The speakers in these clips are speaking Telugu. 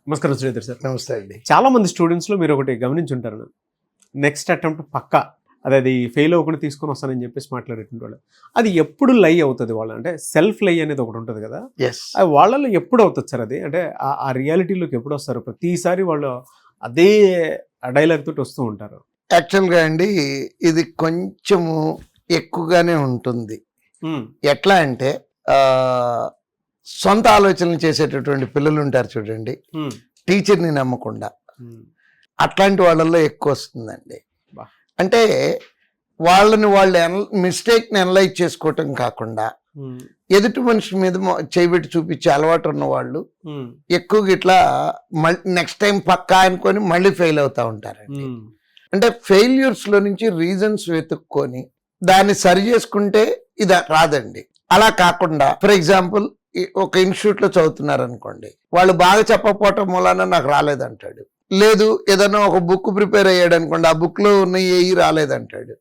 నమస్కారం శ్రీధర్ సార్. నమస్తే అండి. చాలా మంది స్టూడెంట్స్లో మీరు ఒకటి గమనించుంటారు, నెక్స్ట్ అటెంప్ట్ పక్కా అది ఫెయిల్ అవ్వకుండా తీసుకొని వస్తానని చెప్పేసి మాట్లాడేటువంటి వాళ్ళు, అది ఎప్పుడు లై అవుతుంది వాళ్ళు, అంటే సెల్ఫ్ లై అనేది ఒకటి ఉంటుంది కదా, అది వాళ్ళలో ఎప్పుడు అవుతుంది సార్? అది అంటే ఆ రియాలిటీలోకి ఎప్పుడు వస్తారు? ప్రతిసారి వాళ్ళు అదే డైలాగ్ తోటి వస్తూ ఉంటారు. యాక్చువల్గా అండి ఇది కొంచెము ఎక్కువగానే ఉంటుంది. ఎట్లా అంటే సొంత ఆలోచనలు చేసేటటువంటి పిల్లలు ఉంటారు చూడండి, టీచర్ని నమ్మకుండా, అట్లాంటి వాళ్ళల్లో ఎక్కువ వస్తుందండి. అంటే వాళ్ళని వాళ్ళు మిస్టేక్ని అనలైజ్ చేసుకోవటం కాకుండా ఎదుటి మనిషి మీద చేయబెట్టి చూపించే అలవాటు ఉన్న వాళ్ళు ఎక్కువగా ఇట్లా నెక్స్ట్ టైం పక్కా అనుకొని మళ్ళీ ఫెయిల్ అవుతూ ఉంటారండి. అంటే ఫెయిల్యూర్స్లో నుంచి రీజన్స్ వెతుక్కొని దాన్ని సరి చేసుకుంటే ఇది రాదండి. అలా కాకుండా ఫర్ ఎగ్జాంపుల్ ఒక ఇన్స్టిట్యూట్లో చదువుతున్నారు అనుకోండి, వాళ్ళు బాగా చెప్పకపోవటం మూలాన నాకు రాలేదంటాడు. లేదు ఏదైనా ఒక బుక్ ప్రిపేర్ అయ్యాడు అనుకోండి, ఆ బుక్లో ఉన్న ఏవి రాలేదంటాడు.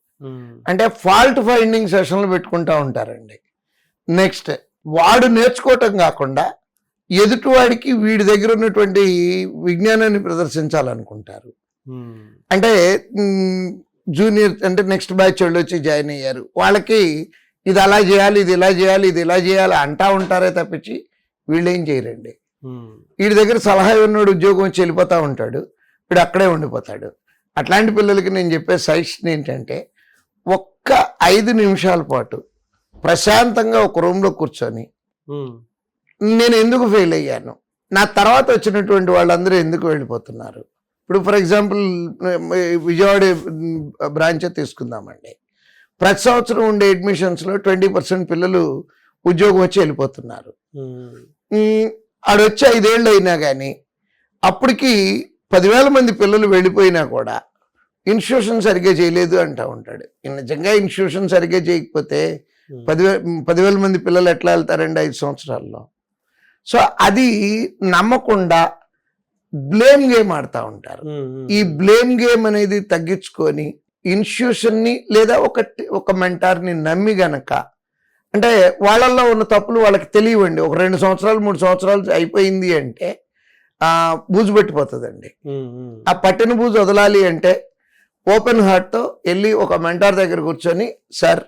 అంటే ఫాల్ట్ ఫైండింగ్ సెషన్లు పెట్టుకుంటూ ఉంటారండి. నెక్స్ట్ వాడు నేర్చుకోవటం కాకుండా ఎదుటివాడికి వీడి దగ్గర ఉన్నటువంటి విజ్ఞానాన్ని ప్రదర్శించాలనుకుంటారు. అంటే జూనియర్ అంటే నెక్స్ట్ బ్యాచ్ వాళ్ళు వచ్చి జాయిన్ అయ్యారు, వాళ్ళకి ఇది అలా చేయాలి, ఇది ఇలా చేయాలి, ఇది ఇలా చేయాలి అంటా ఉంటారే తప్పించి వీళ్ళు ఏం చేయరండి. వీడి దగ్గర సలహా ఉన్నాడు, ఉద్యోగం వచ్చి వెళ్ళిపోతూ ఉంటాడు, వీడు అక్కడే ఉండిపోతాడు. అట్లాంటి పిల్లలకి నేను చెప్పే సజెషన్ ఏంటంటే, ఒక్క 5 నిమిషాల పాటు ప్రశాంతంగా ఒక రూమ్లో కూర్చొని నేను ఎందుకు ఫెయిల్ అయ్యాను, నా తర్వాత వచ్చినటువంటి వాళ్ళందరూ ఎందుకు వెళ్ళిపోతున్నారు. ఇప్పుడు ఫర్ ఎగ్జాంపుల్ విజయవాడ బ్రాంచ్ తీసుకుందామండి. ప్రతి సంవత్సరం ఉండే అడ్మిషన్స్లో 20% పిల్లలు ఉద్యోగం వచ్చి వెళ్ళిపోతున్నారు. ఆడొచ్చి 5 ఏళ్ళు అయినా కానీ అప్పటికి 10,000 మంది పిల్లలు వెళ్ళిపోయినా కూడా ఇన్స్టిట్యూషన్ సరిగ్గా చేయలేదు అంటూ ఉంటాడు. నిజంగా ఇన్స్టిట్యూషన్ సరిగ్గా చేయకపోతే 10,000 మంది పిల్లలు ఎట్లా వెళ్తారండి 5 సంవత్సరాల్లో? సో అది నమ్మకుండా బ్లేమ్ గేమ్ ఆడుతూ ఉంటారు. ఈ బ్లేమ్ గేమ్ అనేది తగ్గించుకొని ఇన్స్టిట్యూషన్ని లేదా ఒక మెంటార్ని నమ్మి గనక, అంటే వాళ్ళల్లో ఉన్న తప్పులు వాళ్ళకి తెలియవండి. ఒక 2 సంవత్సరాలు 3 సంవత్సరాలు అయిపోయింది అంటే బూజు పెట్టిపోతుందండి. ఆ పట్టిన బూజు వదలాలి అంటే ఓపెన్ హార్ట్తో వెళ్ళి ఒక మెంటార్ దగ్గర కూర్చొని, సార్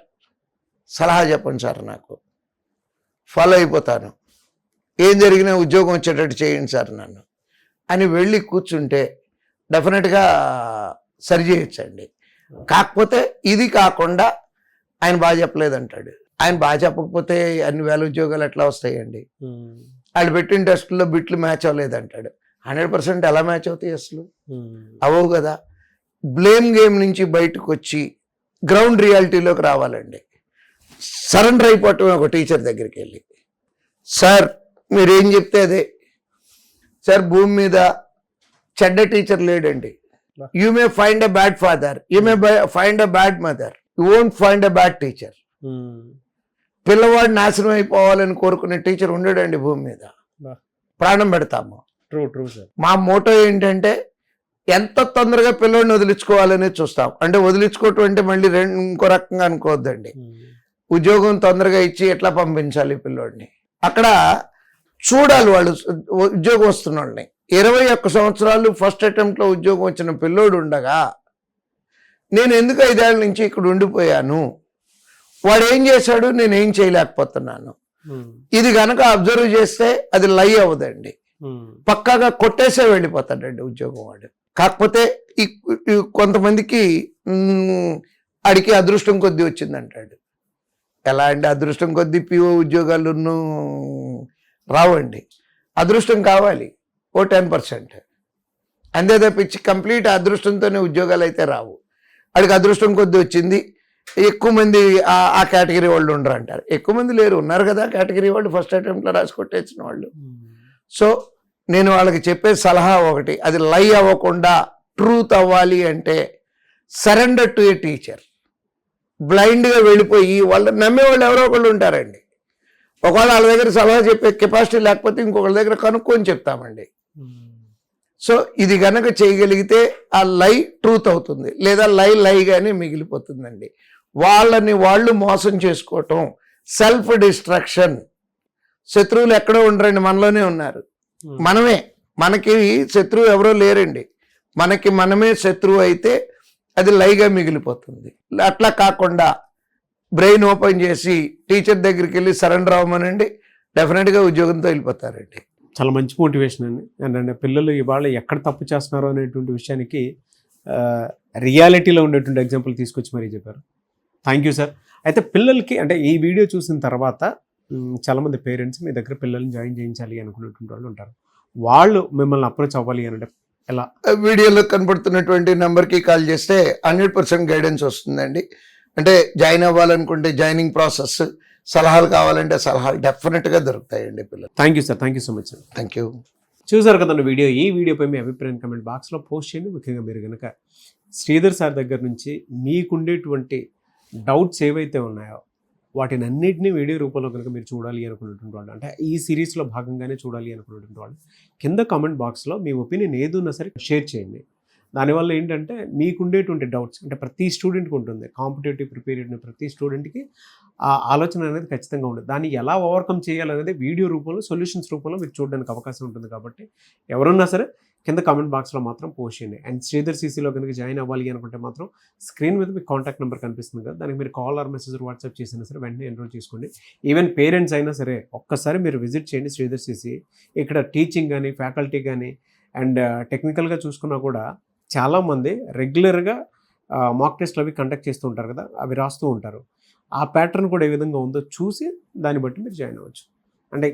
సలహా చెప్పండి సార్, నాకు ఫాలో అయిపోతాను, ఏం జరిగినా ఉద్యోగం వచ్చేటట్టు చేయండి సార్ నన్ను అని వెళ్ళి కూర్చుంటే డెఫినెట్గా సరి చేయొచ్చండి. కాకపోతే ఇది కాకుండా ఆయన బాగా చెప్పలేదంటాడు. ఆయన బాగా చెప్పకపోతే అన్ని వేల ఉద్యోగాలు ఎట్లా వస్తాయండి? వాళ్ళు పెట్టిన టెస్టుల్లో బిట్లు మ్యాచ్ అవ్వలేదంటాడు. 100% ఎలా మ్యాచ్ అవుతాయి అసలు? అవవు కదా. బ్లేమ్ గేమ్ నుంచి బయటకు వచ్చి గ్రౌండ్ రియాలిటీలోకి రావాలండి. సరెండర్ అయిపోవటం ఒక టీచర్ దగ్గరికి వెళ్ళి, సార్ మీరేం చెప్తే అదే సార్, భూమి మీద చెడ్డ టీచర్ లేడండి. You may find a bad father, you may find a bad mother, you won't find a bad teacher. పిల్లవాడు నాశనం అయిపోవాలని కోరుకునే టీచర్ ఉండడండి భూమి మీద. ప్రాణం పెడతాము. మా మోటో ఏంటంటే ఎంత తొందరగా పిల్లవాడిని వదిలించుకోవాలనే చూస్తాం. అంటే వదిలించుకోవటం అంటే మళ్ళీ ఇంకో రకంగా అనుకోవద్దండి. ఉద్యోగం తొందరగా ఇచ్చి ఎట్లా పంపించాలి పిల్లోడిని, అక్కడ చూడాలి. వాళ్ళు ఉద్యోగం వస్తున్న వాళ్ళని 21 సంవత్సరాలు ఫస్ట్ అటెంప్ట్లో ఉద్యోగం వచ్చిన పిల్లోడు ఉండగా నేను ఎందుకు 5 ఏళ్ళ నుంచి ఇక్కడ ఉండిపోయాను, వాడు ఏం చేశాడు, నేను ఏం చేయలేకపోతున్నాను, ఇది కనుక అబ్జర్వ్ చేస్తే అది లై అవ్వదండి. పక్కాగా కొట్టేసే వెళ్ళిపోతాడండి ఉద్యోగం వాడు. కాకపోతే కొంతమందికి అడిగి అదృష్టం కొద్దీ వచ్చిందంటాడు. ఎలా అండి అదృష్టం కొద్దీ పిఓ ఉద్యోగాలు రావండి. అదృష్టం కావాలి ఓ 10%, అంతే తప్పించి కంప్లీట్ అదృష్టంతోనే ఉద్యోగాలు అయితే రావు. వాడికి అదృష్టం కొద్ది వచ్చింది. ఎక్కువ మంది ఆ కేటగిరీ వాళ్ళు ఉండరు అంటారు. ఎక్కువ మంది లేరు, ఉన్నారు కదా కేటగిరీ వాళ్ళు, ఫస్ట్ అటెంప్ట్లో రాసి కొట్టేసిన వాళ్ళు. సో నేను వాళ్ళకి చెప్పే సలహా ఒకటి, అది లై అవ్వకుండా ట్రూత్ అవ్వాలి అంటే సరెండర్ టు ఏ టీచర్. బ్లైండ్గా వెళ్ళిపోయి వాళ్ళు నమ్మేవాళ్ళు ఎవరో ఒకళ్ళు ఉంటారండి. ఒకవేళ వాళ్ళ దగ్గర సలహా చెప్పే కెపాసిటీ లేకపోతే ఇంకొకళ్ళ దగ్గర కనుక్కొని చెప్తామండి. సో ఇది కనుక చేయగలిగితే ఆ లై ట్రూత్ అవుతుంది, లేదా లైగానే మిగిలిపోతుందండి. వాళ్ళని వాళ్ళు మోసం చేసుకోవటం, సెల్ఫ్ డిస్ట్రక్షన్. శత్రువులు ఎక్కడో ఉండరండి, మనలోనే ఉన్నారు. మనమే మనకి శత్రువు ఎవరో లేరండి, మనకి మనమే శత్రువు అయితే అది లైగా మిగిలిపోతుంది. అట్లా కాకుండా బ్రెయిన్ ఓపెన్ చేసి టీచర్ దగ్గరికి వెళ్ళి సరెండర్ అవ్వమనండి, డెఫినెట్గా ఉద్యోగంతో వెళ్ళిపోతారండి. చాలా మంచి మోటివేషన్ అండి. అంటే పిల్లలు ఇవాళ ఎక్కడ తప్పు చేస్తున్నారో అనేటువంటి విషయానికి రియాలిటీలో ఉండేటువంటి ఎగ్జాంపుల్ తీసుకొచ్చి మరీ చెప్పారు. Thank you sir. అయితే పిల్లలకి అంటే ఈ వీడియో చూసిన తర్వాత చాలామంది పేరెంట్స్ మీ దగ్గర పిల్లల్ని జాయిన్ చేయించాలి అనుకునేటువంటి వాళ్ళు ఉంటారు. వాళ్ళు మిమ్మల్ని అప్రోచ్ అవ్వాలి అంటే ఎలా? వీడియోలో కనబడుతున్నటువంటి నెంబర్కి కాల్ చేస్తే 100% గైడెన్స్ వస్తుందండి. అంటే జాయిన్ అవ్వాలనుకుంటే జాయినింగ్ ప్రాసెస్, సలహాలు కావాలంటే సలహాలు డెఫినెట్గా దొరుకుతాయండి పిల్లలు. Thank you sir. Thank you so much sir. Thank you. చూసారు కదండి వీడియో. ఈ వీడియోపై మీ అభిప్రాయం కమెంట్ బాక్స్లో పోస్ట్ చేయండి. ముఖ్యంగా మీరు కనుక శ్రీధర్ సార్ దగ్గర నుంచి మీకుండేటువంటి డౌట్స్ ఏవైతే ఉన్నాయో వాటిని అన్నింటినీ వీడియో రూపంలో కనుక మీరు చూడాలి అనుకున్నటువంటి వాళ్ళు, అంటే ఈ సిరీస్లో భాగంగానే చూడాలి అనుకున్నటువంటి వాళ్ళు కింద కామెంట్ బాక్స్లో మీ ఒపీనియన్ ఏదున్నా సరే షేర్ చేయండి. దానివల్ల ఏంటంటే మీకుండేటువంటి డౌట్స్, అంటే ప్రతి స్టూడెంట్కి ఉంటుంది, కాంపిటేటివ్ ప్రిపేర్ అయిన ప్రతి స్టూడెంట్కి ఆ ఆలోచన అనేది ఖచ్చితంగా ఉంటుంది. దాన్ని ఎలా ఓవర్కమ్ చేయాలనేది వీడియో రూపంలో, సొల్యూషన్స్ రూపంలో మీరు చూడడానికి అవకాశం ఉంటుంది. కాబట్టి ఎవరున్నా సరే కింద కామెంట్ బాక్స్లో మాత్రం పోస్ట్ చేయండి. అండ్ శ్రీధర్ సీసీలో కనుక జాయిన్ అవ్వాలి అనుకుంటే మాత్రం స్క్రీన్ మీద మీకు కాంటాక్ట్ నెంబర్ కనిపిస్తుంది కదా, దానికి మీరు కాల్ ఆర్ మెసేజ్ వాట్సాప్ చేసినా సరే వెంటనే ఎన్రోల్ చేసుకోండి. ఈవెన్ పేరెంట్స్ అయినా సరే ఒక్కసారి మీరు విజిట్ చేయండి శ్రీధర్ సీసీ. ఇక్కడ టీచింగ్ కానీ, ఫ్యాకల్టీ కానీ అండ్ టెక్నికల్గా చూసుకున్నా కూడా చాలామంది రెగ్యులర్గా మాక్ టెస్ట్లు అవి కండక్ట్ చేస్తూ ఉంటారు కదా, అవి రాస్తూ ఉంటారు. ఆ ప్యాటర్న్ కూడా ఏ విధంగా ఉందో చూసి దాన్ని బట్టి మీరు జాయిన్ అవ్వచ్చు. అంటే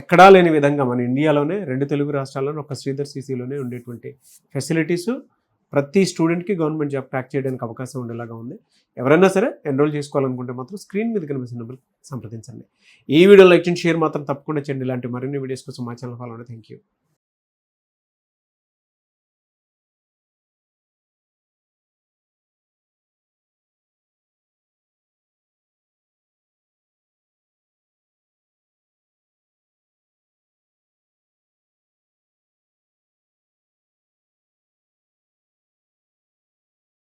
ఎక్కడా లేని విధంగా మన ఇండియాలోనే 2 తెలుగు రాష్ట్రాల్లోనే ఒక శ్రీధర్ సీసీలోనే ఉండేటువంటి ఫెసిలిటీస్ ప్రతి స్టూడెంట్కి గవర్నమెంట్ జాబ్ క్రాక్ చేయడానికి అవకాశం ఉండేలాగా ఉంది. ఎవరైనా సరే ఎన్రోల్ చేసుకోవాలనుకుంటే మాత్రం స్క్రీన్ మీద కనిపిస్తున్న నెంబర్ సంప్రదించండి. ఈ వీడియో లైక్ చేయండి, షేర్ మాత్రం తప్పకుండా చేయండి. ఇలాంటి మరిన్ని వీడియోస్ కోసం మా ఛానల్ ఫాలో అవ్వండి. Thank you.